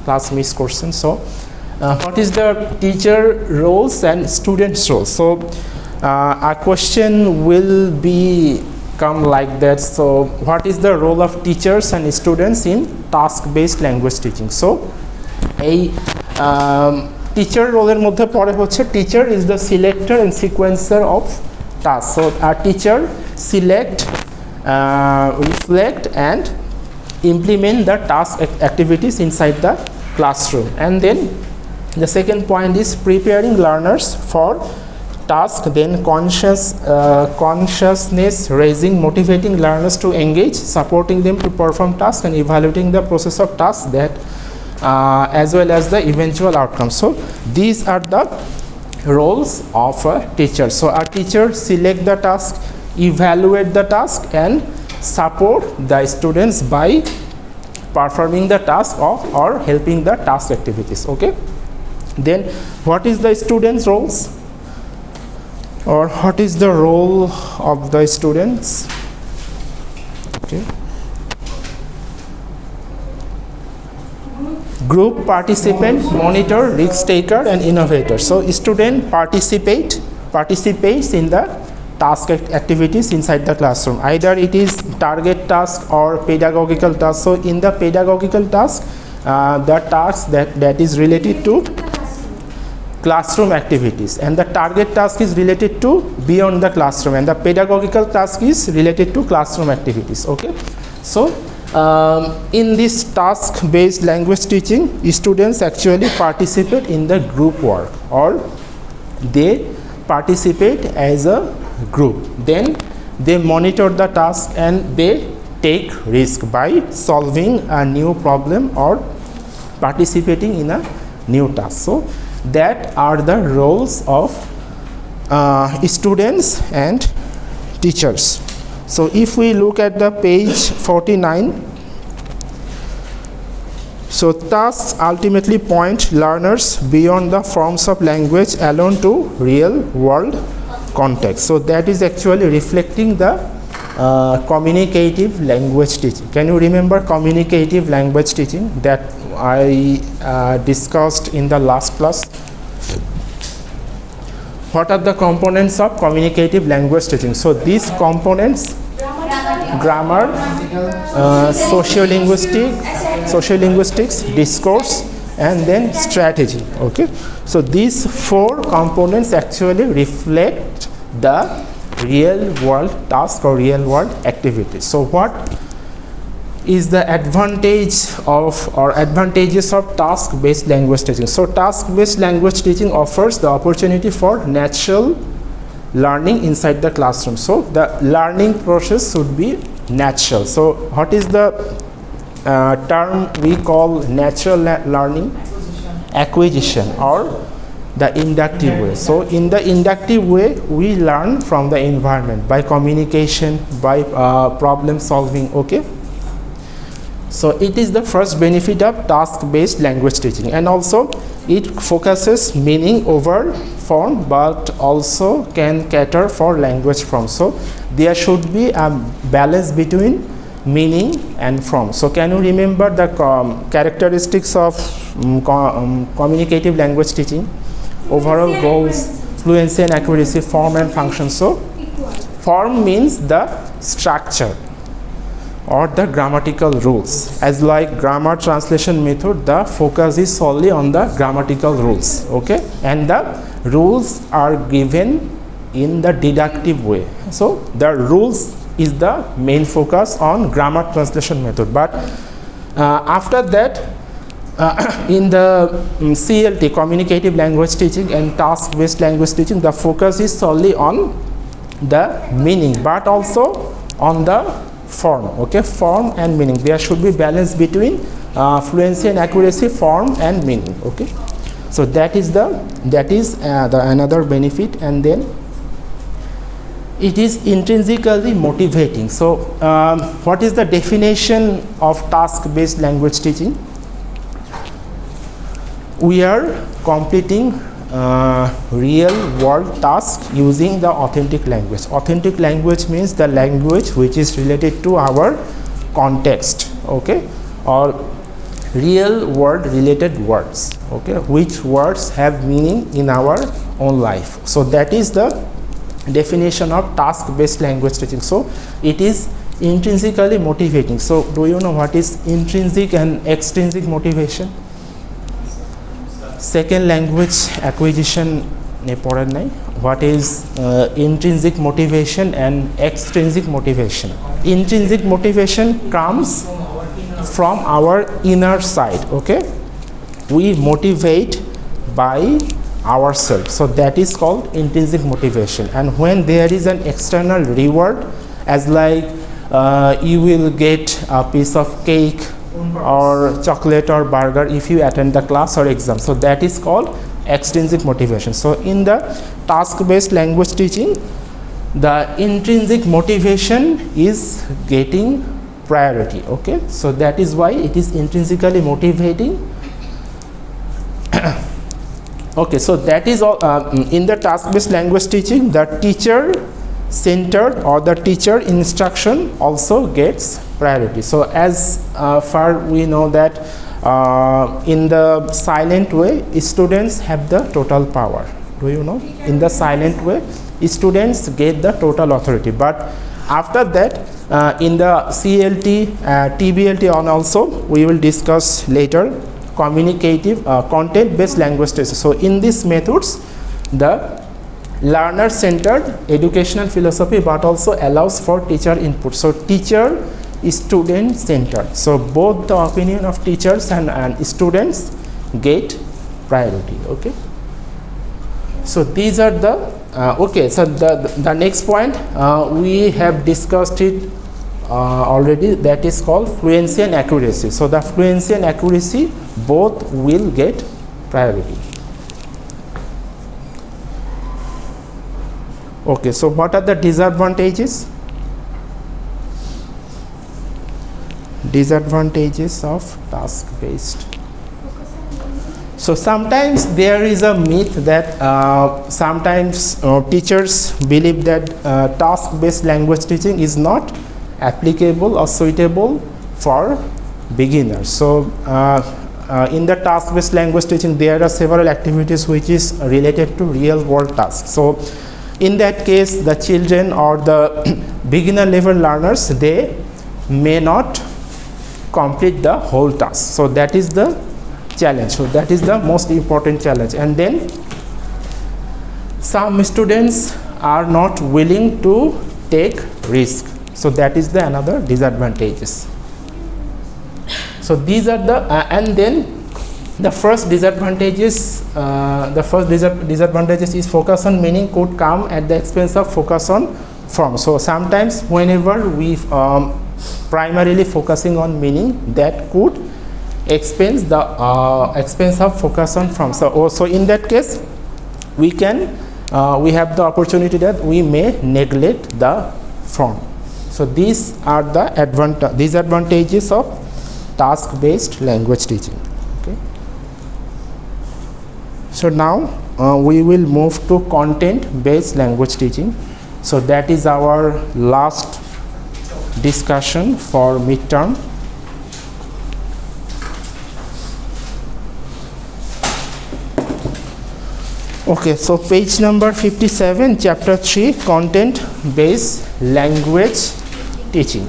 class miss question. So what is the teacher roles and students roles? So a question will be come like that. So what is the role of teachers and students in task based language teaching? So a teacher role er moddhe pore hocche teacher is the selector and sequencer of tasks. So a teacher select, reflect and implement the task activities inside the classroom. And then the second point is preparing learners for task, then consciousness raising, motivating learners to engage, supporting them to perform tasks and evaluating the process of tasks, that as well as the eventual outcome. So these are the roles of a teacher. So a teacher select the task, evaluate the task and support the students by performing the task or helping the task activities. Okay, then what is the students' roles, or what is the role of the students? Okay, group participant, monitor, risk taker and innovator. So student participates in the task activities inside the classroom. Either it is target task or pedagogical task. So in the pedagogical task, the task that is related to classroom activities, and the target task is related to beyond the classroom, and the pedagogical task is related to classroom activities. Okay, so in this task based language teaching, students actually participate in the group work, or they participate as a group. Then they monitor the task and they take risk by solving a new problem or participating in a new task. So that are the roles of students and teachers. So if we look at the page 49, so tasks ultimately point learners beyond the forms of language alone to real world context. So that is actually reflecting the communicative language teaching. Can you remember communicative language teaching that I discussed in the last class? What are the components of communicative language teaching? So these components: grammar, sociolinguistics, discourse, and then strategy. Okay, so these four components actually reflect the real world task or real world activities. So what is the advantages of task based language teaching? So task based language teaching offers the opportunity for natural learning inside the classroom. So the learning process should be natural. So what is the term we call natural learning? Acquisition, or the inductive way. So in the inductive way, we learn from the environment by communication, by problem solving. Okay, so it is the first benefit of task based language teaching, and also it focuses meaning over form, but also can cater for language form. So there should be a balance between meaning and form. So can you remember the characteristics of communicative language teaching? Overall goals, fluency and accuracy, form and function. So form means the structure or the grammatical rules. As like grammar translation method, the focus is solely on the grammatical rules. Okay, and the rules are given in the deductive way. So the rules is the main focus on grammar translation method. But after that, in the CLT, communicative language teaching, and task based language teaching, the focus is solely on the meaning, but also on the form. Okay, form and meaning. There should be balance between fluency and accuracy, form and meaning. Okay, so that is the another benefit. And then it is intrinsically motivating. So what is the definition of task based language teaching? We are completing real world tasks using the authentic language. Authentic language means the language which is related to our context, okay, or real world related words, okay, which words have meaning in our own life. So that is the definition of task based language teaching. So it is intrinsically motivating. So do you know what is intrinsic and extrinsic motivation? Second language acquisition what is intrinsic motivation and extrinsic motivation? Intrinsic motivation comes from our inner side, okay, we motivate by ourselves, so that is called intrinsic motivation. And when there is an external reward, as like you will get a piece of cake or chocolate or burger if you attend the class or exam, so that is called extrinsic motivation. So in the task based language teaching, the intrinsic motivation is getting priority, okay, so that is why it is intrinsically motivating. Okay, so that is all. In the task based language teaching, the teacher centered or the teacher instruction also gets priority. So as far we know that in the silent way, students have the total power. Do you know? In the silent way, students get the total authority. But after that, in the CLT, TBLT on also, we will discuss later, communicative content-based language teaching. So in these methods, the learner-centered educational philosophy, but also allows for teacher input. So teacher is student-centered. So both the opinion of teachers and students get priority. Okay. So these are the okay. So the next point we have discussed it already. That is called fluency and accuracy. So the fluency and accuracy both will get priority. Okay, so what are the disadvantages? Disadvantages of task-based. So sometimes there is a myth that sometimes teachers believe that task-based language teaching is not applicable or suitable for beginners. So in the task-based language teaching, there are several activities which is related to real-world tasks. So in that case, the children or the beginner level learners, they may not complete the whole task. So that is the challenge. So that is the most important challenge. And then some students are not willing to take risk. So that is the another disadvantages. So these are the and then the first disadvantages, disadvantages is focus on meaning could come at the expense of focus on form. So sometimes whenever we primarily focusing on meaning, that could expense the expense of focus on form. So also in that case, we can we have the opportunity that we may neglect the form. So these are the disadvantages of task-based language teaching. Okay. So now we will move to content-based language teaching. So that is our last discussion for midterm. Okay, so page number 57, chapter 3, content-based language teaching.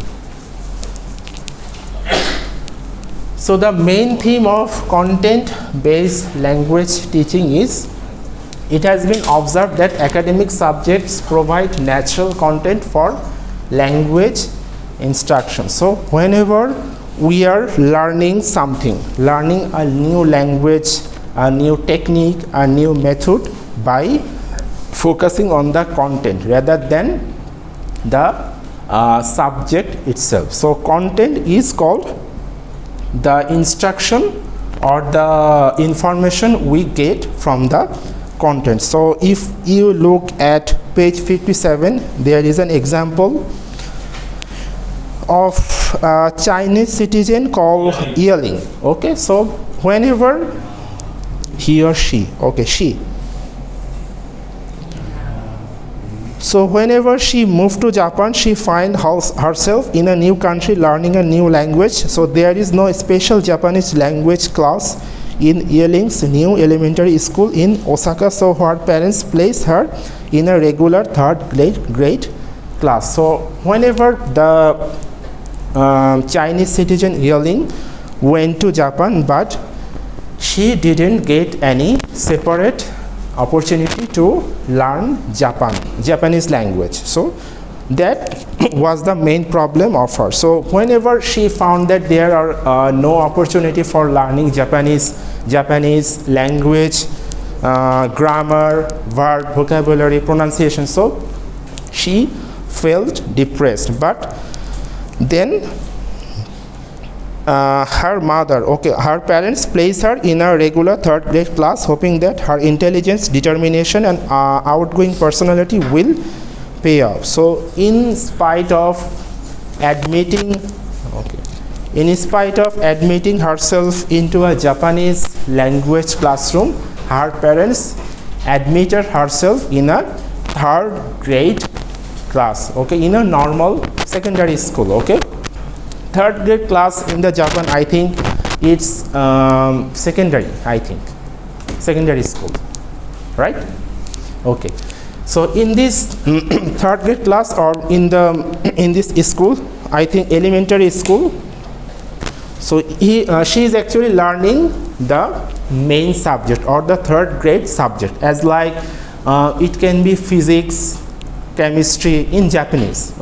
So the main theme of content-based language teaching is, it has been observed that academic subjects provide natural content for language instruction. So whenever we are learning something, learning a new language, a new technique, a new method, by focusing on the content rather than the subject itself. So content is called the instruction or the information we get from the content. So if you look at page 57, there is an example of a Chinese citizen called Yeling. Okay, so whenever he or she, okay, she. So whenever she moved to Japan, she find herself in a new country learning a new language. So there is no special Japanese language class in Yelling's new elementary school in Osaka. So her parents place her in a regular third grade class. So whenever the Chinese citizen Yelling went to Japan, but she didn't get any separate opportunity to learn Japanese language. So that was the main problem of her. So whenever she found that there are no opportunity for learning Japanese language, grammar, verb, vocabulary, pronunciation, so she felt depressed. But then her parents placed her in a regular third grade class, hoping that her intelligence, determination, and outgoing personality will pay off. So in spite of admitting herself into a Japanese language classroom, her parents admitted herself in a third grade class, in a normal secondary school. Third grade class in the Japan, I think it's secondary school, right? So in this third grade class, or in this school, I think elementary school, so she is actually learning the main subject or the third grade subject, as like it can be physics, chemistry in Japanese,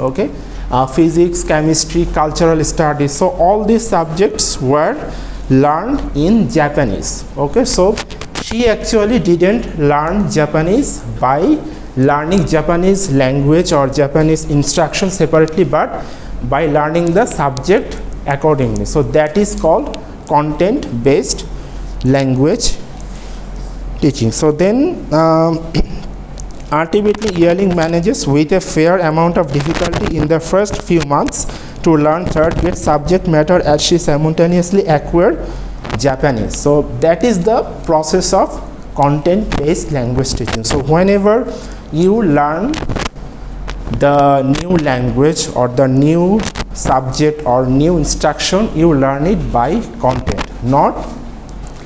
physics, chemistry, cultural studies. So all these subjects were learned in Japanese. So she actually didn't learn Japanese by learning Japanese language or Japanese instruction separately, but by learning the subject accordingly. So that is called content-based language teaching. So then ultimately, Yelling manages with a fair amount of difficulty in the first few months to learn third grade subject matter, as she simultaneously acquired Japanese. So that is the process of content-based language teaching. So whenever you learn the new language or the new subject or new instruction, you learn it by content, not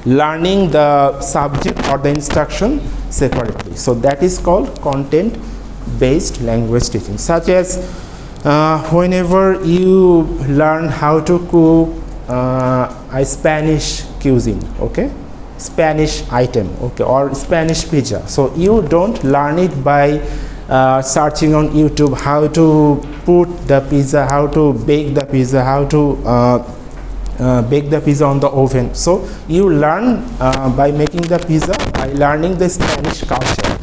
learning the subject or the instruction separately. So that is called content-based language teaching. Such as whenever you learn how to cook a Spanish cuisine, Spanish item, or Spanish pizza. So you don't learn it by searching on YouTube how to put the pizza, how to bake the pizza, how to bake the pizza on the oven. So you learn by making the pizza by learning the Spanish culture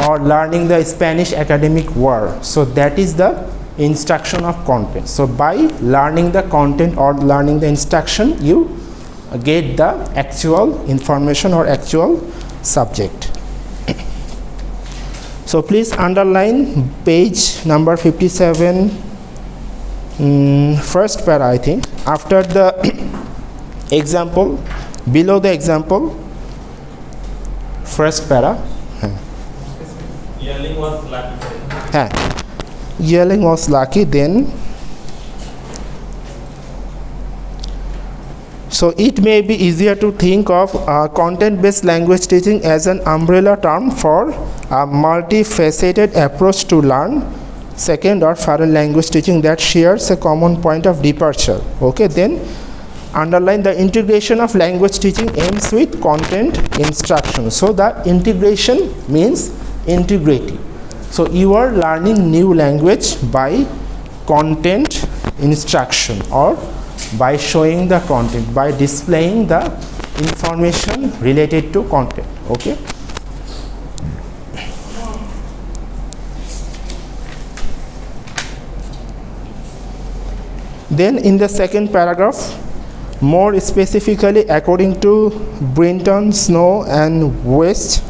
or learning the Spanish academic word. So that is the instruction of content. So by learning the content or learning the instruction, you get the actual information or actual subject. So please underline page number 57, first para, I think, after the example, below the example, first para. Yelling was lucky. Yelling was lucky, then. So it may be easier to think of content-based language teaching as an umbrella term for a multifaceted approach to learn second or foreign language teaching that shares a common point of departure. Then underline the integration of language teaching aims with content instruction. So the integration means integrity. So you are learning new language by content instruction or by showing the content, by displaying the information related to content. Then in the second paragraph, more specifically according to Brinton, Snow and West,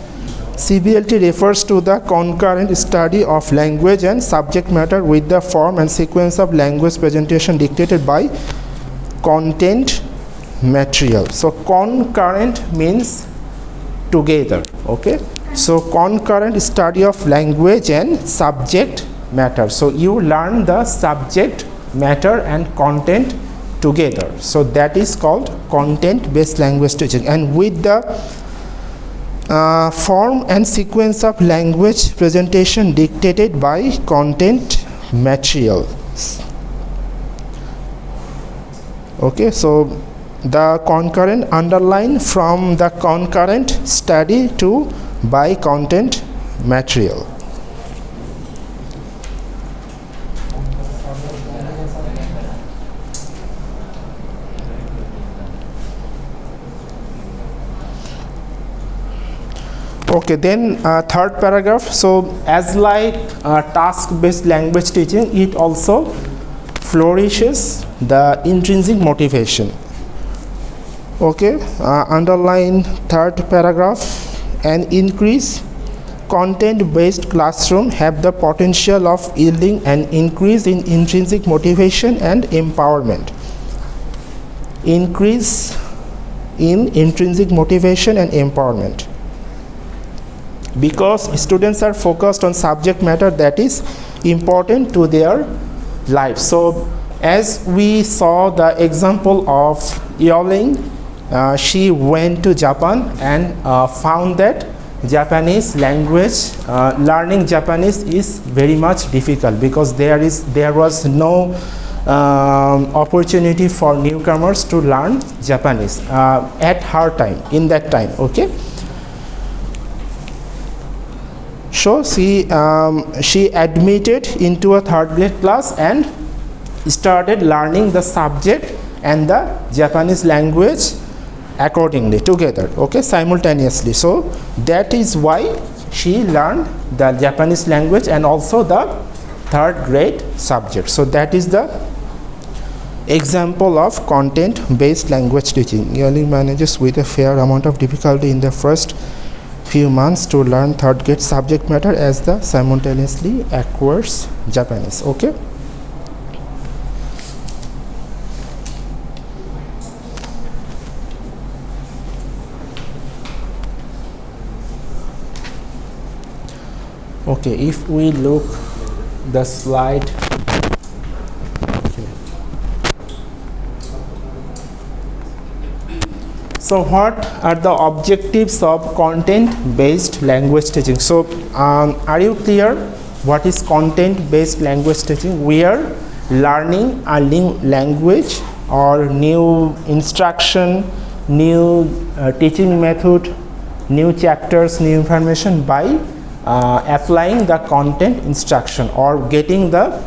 CBLT refers to the concurrent study of language and subject matter with the form and sequence of language presentation dictated by content material. So concurrent means together, So concurrent study of language and subject matter. So you learn the subject matter and content together. So that is called content-based language teaching. And with the form and sequence of language presentation dictated by content material. Okay, so the concurrent underline from the concurrent study to by content material. Okay, then third paragraph. So as like task-based language teaching, it also flourishes the intrinsic motivation. Okay, underline third paragraph. An increase content-based classroom have the potential of yielding an increase in intrinsic motivation and empowerment. Increase in intrinsic motivation and empowerment. Because students are focused on subject matter that is important to their life. So as we saw the example of Yoling, she went to Japan and found that Japanese language, learning Japanese is very much difficult because there was no opportunity for newcomers to learn Japanese at her time, in that time. Okay. So she admitted into a third grade class and started learning the subject and the Japanese language accordingly together, okay, simultaneously. So that is why she learned the Japanese language and also the third grade subject. So that is the example of content-based language teaching. Yearly manages with a fair amount of difficulty in the first few months to learn third grade subject matter as the simultaneously acquires Japanese. Okay. Okay, if we look the slide. Okay. So what are the objectives of content-based language teaching? So are you clear what is content-based language teaching? We are learning a new language or new instruction, new teaching method, new chapters, new information by applying the content instruction or getting the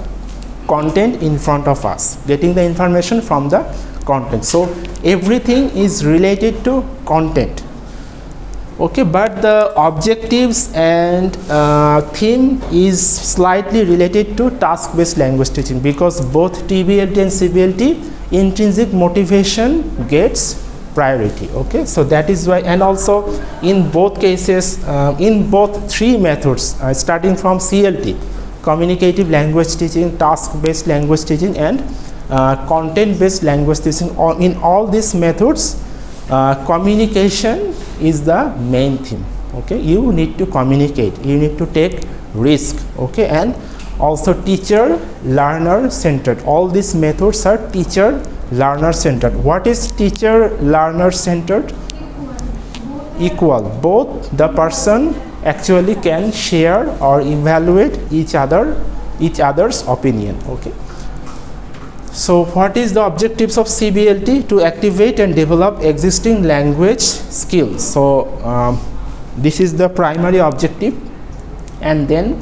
content in front of us, getting the information from the content. So everything is related to content. Okay, but the objectives and theme is slightly related to task-based language teaching because both TBLT and CBLT intrinsic motivation gets priority. Okay, so that is why, and also in both cases, in both three methods, starting from CLT, communicative language teaching, task-based language teaching, and content-based language teaching, in all these methods, communication is the main theme. Okay, you need to communicate, you need to take risk. Okay, and also teacher learner centered. All these methods are teacher learner centered. What is teacher learner centered? Equal. Both the person actually can share or evaluate each other's opinion. Okay. So what is the objectives of CBLT? To activate and develop existing language skills. So this is the primary objective, and then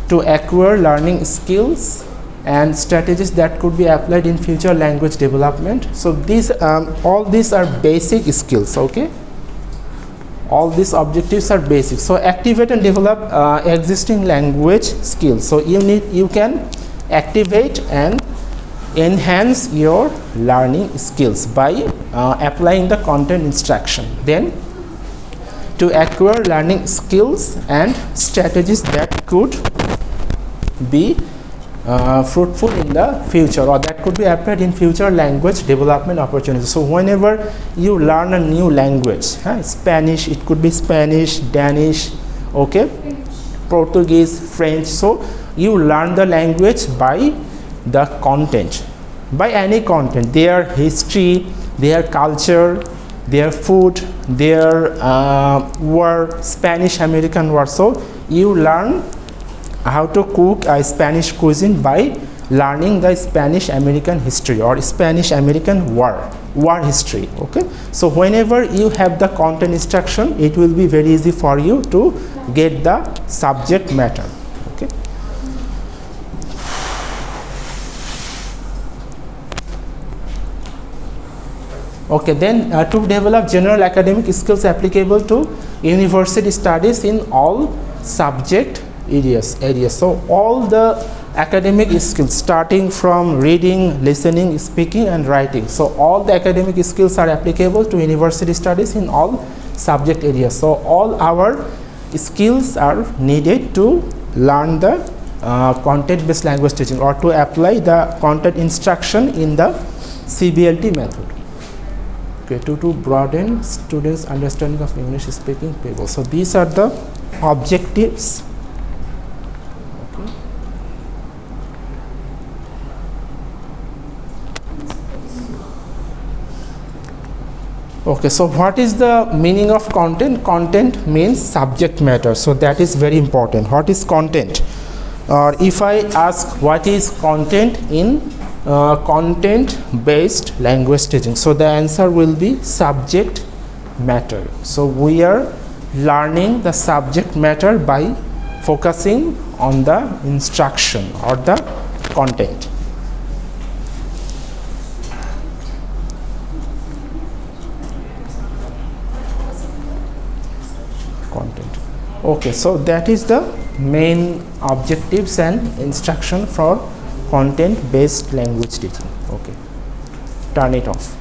to acquire learning skills and strategies that could be applied in future language development. So these all these are basic skills. Okay, all these objectives are basic. So activate and develop existing language skills. So you can activate and enhance your learning skills by applying the content instruction. Then to acquire learning skills and strategies that could be fruitful in the future, or that could be applied in future language development opportunities. So whenever you learn a new language, Spanish, it could be Spanish, Danish, okay, Portuguese, French. So you learn the language by the content, by any content, their history, their culture, their food, their war, Spanish American war. So you learn how to cook a Spanish cuisine by learning the Spanish American history or Spanish American war history. Okay, so whenever you have the content instruction, it will be very easy for you to get the subject matter. Okay. Okay, then to develop general academic skills applicable to university studies in all subject areas. So all the academic skills starting from reading, listening, speaking and writing. So all the academic skills are applicable to university studies in all subject areas. So all our skills are needed to learn the content-based language teaching or to apply the content instruction in the CBLT method. Okay, to broaden students' understanding of English speaking people. So these are the objectives. Okay, so what is the meaning of content? Content means subject matter. So that is very important. What is content? Or if I ask what is content in content-based language teaching, so the answer will be subject matter. So we are learning the subject matter by focusing on the instruction or the content. Content. Okay, so that is the main objectives and instruction for content based language teaching. Okay, turn it off.